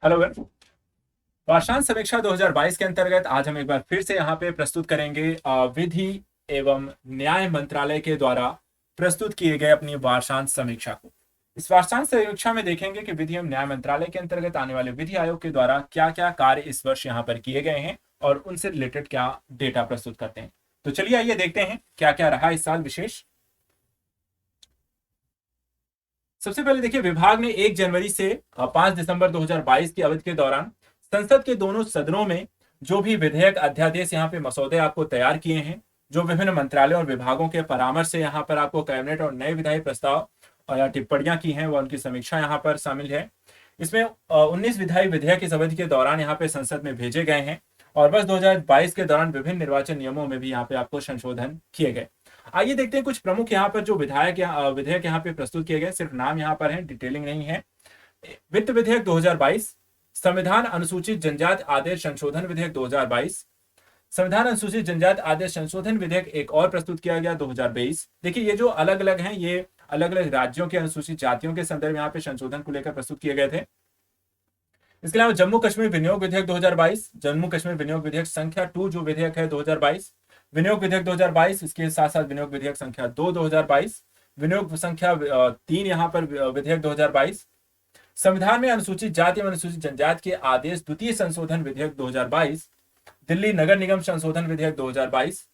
Hello well. वार्षांश समीक्षा 2022 के अंतर्गत आज हम एक बार फिर से यहाँ पे प्रस्तुत करेंगे विधि एवं न्याय मंत्रालय के द्वारा प्रस्तुत किए गए अपनी वार्षांश समीक्षा को। इस वार्षांश समीक्षा में देखेंगे कि विधि एवं न्याय मंत्रालय के अंतर्गत आने वाले विधि आयोग के द्वारा क्या क्या कार्य इस वर्ष यहाँ पर किए गए हैं और उनसे रिलेटेड क्या डेटा प्रस्तुत करते हैं। तो चलिए आइए देखते हैं क्या क्या रहा इस साल विशेष। सबसे पहले देखिए, विभाग ने 1 जनवरी से 5 दिसंबर 2022 की अवधि के दौरान संसद के दोनों सदनों में जो भी विधेयक अध्यादेश यहाँ पे मसौदे आपको तैयार किए हैं, जो विभिन्न मंत्रालयों और विभागों के परामर्श से यहाँ पर आपको कैबिनेट और नए विधायी प्रस्ताव या टिप्पणियां की हैं, वह उनकी समीक्षा यहाँ पर शामिल है। इसमें 19 विधायी विधेयक इस अवधि के दौरान यहाँ पे संसद में भेजे गए हैं और वर्ष 2022 के दौरान विभिन्न निर्वाचन नियमों में भी यहाँ पे आपको संशोधन किए गए। आइए देखते हैं कुछ प्रमुख यहाँ पर जो विधेयक यहाँ पे प्रस्तुत किए गए, सिर्फ नाम यहाँ पर है, डिटेलिंग नहीं है। वित्त विधेयक 2022, संविधान अनुसूचित जनजाति आदेश संशोधन विधेयक 2022, संविधान अनुसूचित जनजाति आदेश संशोधन विधेयक एक और प्रस्तुत किया गया 2023। देखिए ये जो अलग अलग हैं, ये अलग अलग राज्यों के अनुसूचित जातियों के संदर्भ में यहाँ पे संशोधन को लेकर प्रस्तुत किए गए थे। इसके अलावा जम्मू कश्मीर विनियोग विधेयक 2022, जम्मू कश्मीर विनियोग विधेयक संख्या 2 जो विधेयक है 2022, विनियोग विधेयक 2022, इसके साथ साथ विनियोग विधेयक संख्या 2 2022, विनियोग संख्या 3 यहाँ पर विधेयक 2022, संविधान में अनुसूचित जाति एवं अनुसूचित जनजाति के आदेश द्वितीय संशोधन विधेयक 2022, दिल्ली नगर निगम संशोधन विधेयक 2022,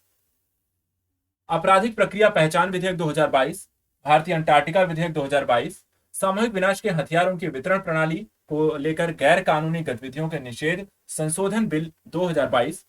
आपराधिक प्रक्रिया पहचान विधेयक 2022, भारतीय अंटार्कटिका विधेयक 2022, सामूहिक विनाश के हथियारों की वितरण प्रणाली को लेकर गैर कानूनी गतिविधियों के निषेध संशोधन बिल 2022,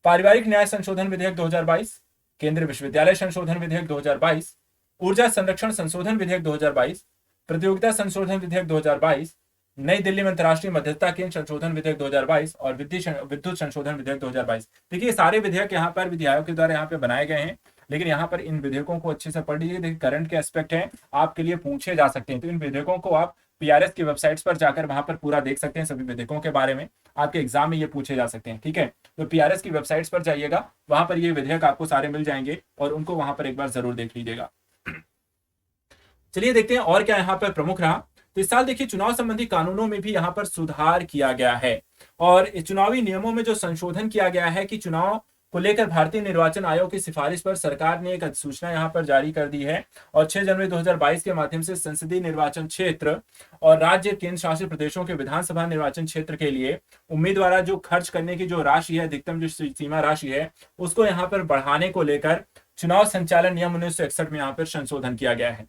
पारिवारिक न्याय संशोधन विधेयक 2022, केंद्रीय विश्वविद्यालय संशोधन विधेयक 2022, ऊर्जा संरक्षण संशोधन विधेयक 2022, प्रतियोगिता संशोधन विधेयक 2022, नई दिल्ली में अंतर्राष्ट्रीय मध्यस्थता केंद्र संशोधन विधेयक 2022 और विद्युत संशोधन विधेयक 2022। देखिए सारे विधेयक यहाँ पर विधि आयोग के द्वारा यहाँ पे बनाए गए हैं, लेकिन यहाँ पर इन विधेयकों को अच्छे से पढ़ लीजिए। देखिए करंट के एस्पेक्ट हैं, आपके लिए पूछे जा सकते हैं, तो इन विधेयकों को आप पीआरएस की वेबसाइट्स पर जाकर वहां पर पूरा देख सकते हैं। सभी विधेयकों के बारे में आपके एग्जाम में ये पूछे जा सकते हैं, ठीक है। तो पीआरएस की वेबसाइट्स पर जाइएगा, वहां पर ये विधेयक आपको सारे मिल जाएंगे और उनको वहां पर एक बार जरूर देख लीजिएगा। चलिए देखते हैं और क्या यहाँ पर प्रमुख रहा। तो इस साल देखिए चुनाव संबंधी कानूनों में भी यहाँ पर सुधार किया गया है और इस चुनावी नियमों में जो संशोधन किया गया है कि चुनाव को लेकर भारतीय निर्वाचन आयोग की सिफारिश पर सरकार ने एक अधिसूचना यहाँ पर जारी कर दी है और 6 जनवरी 2022 के माध्यम से संसदीय निर्वाचन क्षेत्र और राज्य केंद्र शासित प्रदेशों के विधानसभा निर्वाचन क्षेत्र के लिए उम्मीदवार जो खर्च करने की जो राशि है, अधिकतम जो सीमा राशि है, उसको यहाँ पर बढ़ाने को लेकर चुनाव संचालन नियम 1961 में यहाँ पर संशोधन किया गया है।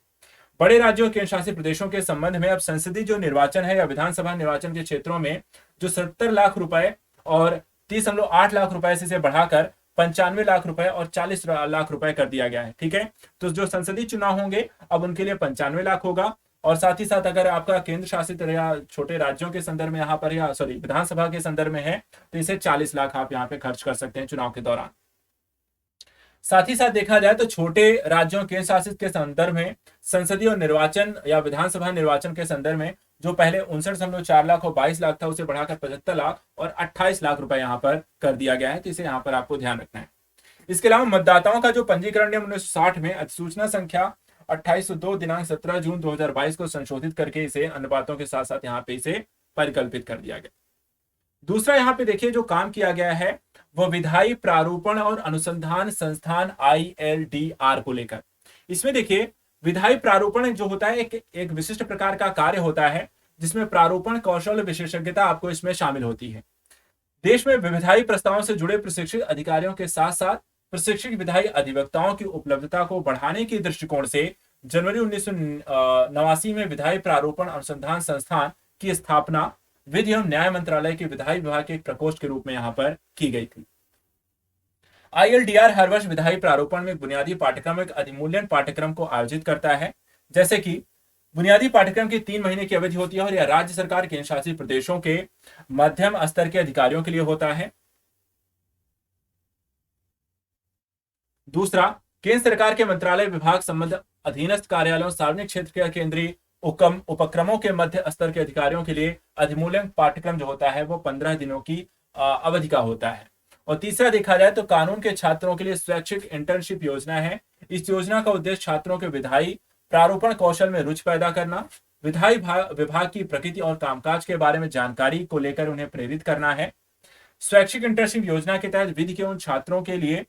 बड़े राज्यों केंद्र शासित प्रदेशों के संबंध में अब संसदीय जो निर्वाचन है या विधानसभा निर्वाचन के क्षेत्रों में जो 70 लाख रुपए और 30.8 लाख रुपए से बढ़ाकर 95 लाख रुपए और 40 लाख रुपए कर दिया गया है, ठीक है। तो जो संसदीय चुनाव होंगे अब उनके लिए 95 लाख होगा और साथ ही साथ अगर आपका केंद्र शासित या छोटे राज्यों के संदर्भ में यहाँ पर या विधानसभा के संदर्भ में है तो इसे 40 लाख आप यहाँ पे खर्च कर सकते हैं चुनाव के दौरान। साथ ही साथ देखा जाए तो छोटे राज्यों केंद्र शासित के संदर्भ में संसदीय और निर्वाचन या विधानसभा निर्वाचन के संदर्भ में जो पहले 59.4 लाख और 22 लाख था उसे बढ़ाकर 75 लाख और 28 लाख रुपए यहाँ पर कर दिया गया है, तो इसे यहाँ पर आपको ध्यान रखना है। इसके अलावा मतदाताओं का जो पंजीकरण नियम 1960 में अधिसूचना संख्या 2802 दिनांक 17 जून 2022 को संशोधित करके इसे अन्य बातों के साथ साथ यहाँ पे इसे परिकल्पित कर दिया गया। दूसरा यहाँ पे देखिए जो काम किया गया है वह विधायी प्रारूपण और अनुसंधान संस्थान ILDR को लेकर। इसमें देखिए विधायी प्रारूपण जो होता है एक विशिष्ट प्रकार का कार्य होता है जिसमें प्रारूपण कौशल विशेषज्ञता आपको इसमें शामिल होती है। देश में विधायी प्रस्तावों से जुड़े प्रशिक्षित अधिकारियों के साथ साथ प्रशिक्षित विधायी अधिवक्ताओं की उपलब्धता को बढ़ाने के दृष्टिकोण से जनवरी 1989 में विधायी प्रारूपण अनुसंधान संस्थान की स्थापना विधि एवं न्याय मंत्रालय के विधायी विभाग के एक प्रकोष्ठ के रूप में यहाँ पर की गई थी। ILDR हर वर्ष विधायी प्रारूपण में बुनियादी पाठ्यक्रम एक अधिमूल्यन पाठ्यक्रम को आयोजित करता है, जैसे कि बुनियादी पाठ्यक्रम की 3 महीने की अवधि होती है और यह राज्य सरकार केंद्र शासित प्रदेशों के मध्यम स्तर के अधिकारियों के लिए होता है। दूसरा, केंद्र सरकार के मंत्रालय विभाग संबंध अधीनस्थ कार्यालयों सार्वजनिक क्षेत्र के केंद्रीय उपक्रमों के मध्य स्तर के अधिकारियों के लिए अधिमूल्यन पाठ्यक्रम जो होता है वो 15 दिनों की अवधि का होता है। और तीसरा देखा जाए तो कानून के छात्रों के लिए स्वैच्छिक इंटर्नशिप योजना है। इस योजना का उद्देश्य छात्रों के विधायी प्रारूपण कौशल में रुचि पैदा करना, विधायी विभाग की प्रकृति और कामकाज के बारे में जानकारी को लेकर उन्हें प्रेरित करना है। स्वैच्छिक इंटर्नशिप योजना के तहत विधि के उन छात्रों के लिए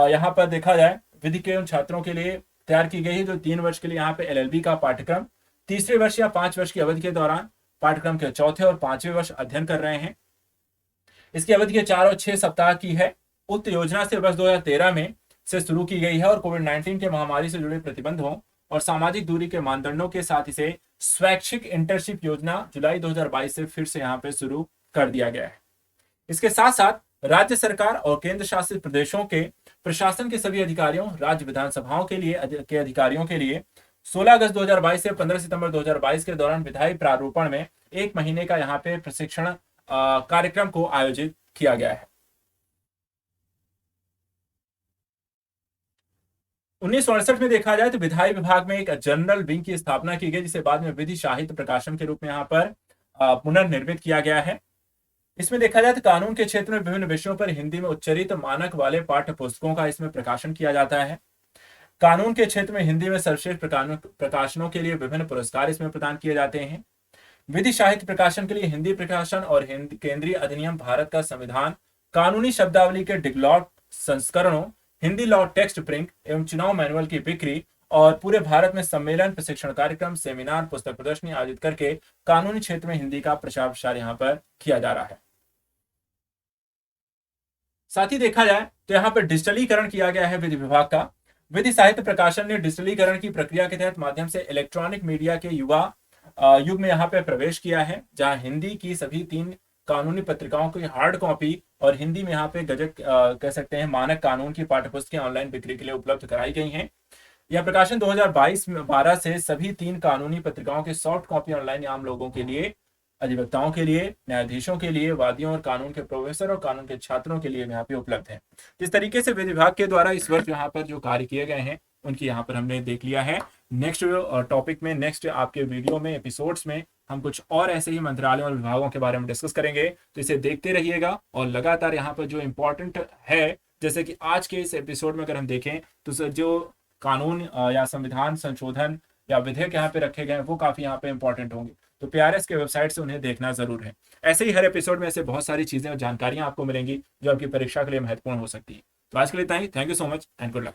यहाँ पर देखा जाए, विधि के उन छात्रों के लिए तैयार की गई है जो 3 वर्ष के लिए यहाँ पे LLB का पाठ्यक्रम तीसरे वर्ष या 5 वर्ष की अवधि के दौरान पाठ्यक्रम के चौथे और 5वें वर्ष अध्ययन कर रहे हैं। इसकी अवधि के 4 और 6 सप्ताह की है। उक्त योजना से वर्ष 2013 में से शुरू की गई है और कोविड-19 के महामारी से जुड़े प्रतिबंधों और सामाजिक दूरी के मानदंडों के साथ इसे स्वैच्छिक इंटर्नशिप योजना जुलाई 2022 से फिर से यहाँ पे शुरू कर दिया गया है। इसके साथ साथ राज्य सरकार और केंद्र शासित प्रदेशों के प्रशासन के सभी अधिकारियों, राज्य विधानसभाओं के अधिकारियों के लिए 16 अगस्त 2022 से 15 सितंबर 2022 के दौरान विधायी प्रारूपण में 1 महीने का यहाँ पे प्रशिक्षण कार्यक्रम को आयोजित किया गया है। 1968 में देखा जाए तो विधायी विभाग में एक जनरल विंग की स्थापना की गई, जिसे बाद में विधि साहित्य प्रकाशन के रूप में यहाँ पर पुनर्निर्मित किया गया है। इसमें देखा जाए तो कानून के क्षेत्र में विभिन्न विषयों पर हिंदी में उच्चरित मानक वाले पाठ्य पुस्तकों का इसमें प्रकाशन किया जाता है। कानून के क्षेत्र में हिंदी में सर्वश्रेष्ठ प्रकाशनों के लिए विभिन्न पुरस्कार इसमें प्रदान किए जाते हैं। विधि साहित्य प्रकाशन के लिए हिंदी प्रकाशन और केंद्रीय अधिनियम, भारत का संविधान, कानूनी शब्दावली के डिगलॉट संस्करणों, हिंदी लॉ टेक्स्ट प्रिंट एवं चुनाव मैनुअल की बिक्री और पूरे भारत में सम्मेलन, प्रशिक्षण कार्यक्रम, सेमिनार, पुस्तक प्रदर्शनी आयोजित करके कानूनी क्षेत्र में हिंदी का प्रचार प्रसार यहाँ पर किया जा रहा है। साथ ही देखा जाए तो यहाँ पर डिजिटलीकरण किया गया है विधि विभाग का। विधि साहित्य प्रकाशन ने डिजिटलीकरण की प्रक्रिया के तहत माध्यम से इलेक्ट्रॉनिक मीडिया के युग में यहाँ पे प्रवेश किया है, जहां हिंदी की सभी 3 कानूनी पत्रिकाओं की हार्ड कॉपी और हिंदी में यहाँ पे गजट कह सकते हैं मानक कानून की पाठ्यपुस्तकें ऑनलाइन बिक्री के लिए उपलब्ध कराई गई हैं। यह प्रकाशन 2022-12 से सभी 3 कानूनी पत्रिकाओं की सॉफ्ट कॉपी ऑनलाइन आम लोगों के लिए, अधिवक्ताओं के लिए, न्यायाधीशों के लिए, वादियों और कानून के प्रोफेसर और कानून के छात्रों के लिए यहाँ पे उपलब्ध है। जिस तरीके से विधि विभाग के द्वारा इस वर्ष यहाँ पर जो कार्य किए गए हैं उनकी यहाँ पर हमने देख लिया है। नेक्स्ट टॉपिक में, नेक्स्ट आपके वीडियो में, एपिसोड्स में हम कुछ और ऐसे ही मंत्रालयों और विभागों के बारे में डिस्कस करेंगे, तो इसे देखते रहिएगा और लगातार यहाँ पर जो इम्पोर्टेंट है, जैसे कि आज के इस एपिसोड में अगर हम देखें तो जो कानून या संविधान संशोधन या विधेयक यहाँ पे रखे गए हैं वो काफी यहाँ पे इंपॉर्टेंट होंगे, तो PRS के वेबसाइट से उन्हें देखना जरूर है। ऐसे ही हर एपिसोड में ऐसे बहुत सारी चीजें और जानकारियां आपको मिलेंगी जो आपकी परीक्षा के लिए महत्वपूर्ण हो सकती है। तो आज के लिए इतना ही। Thank you so much and good luck.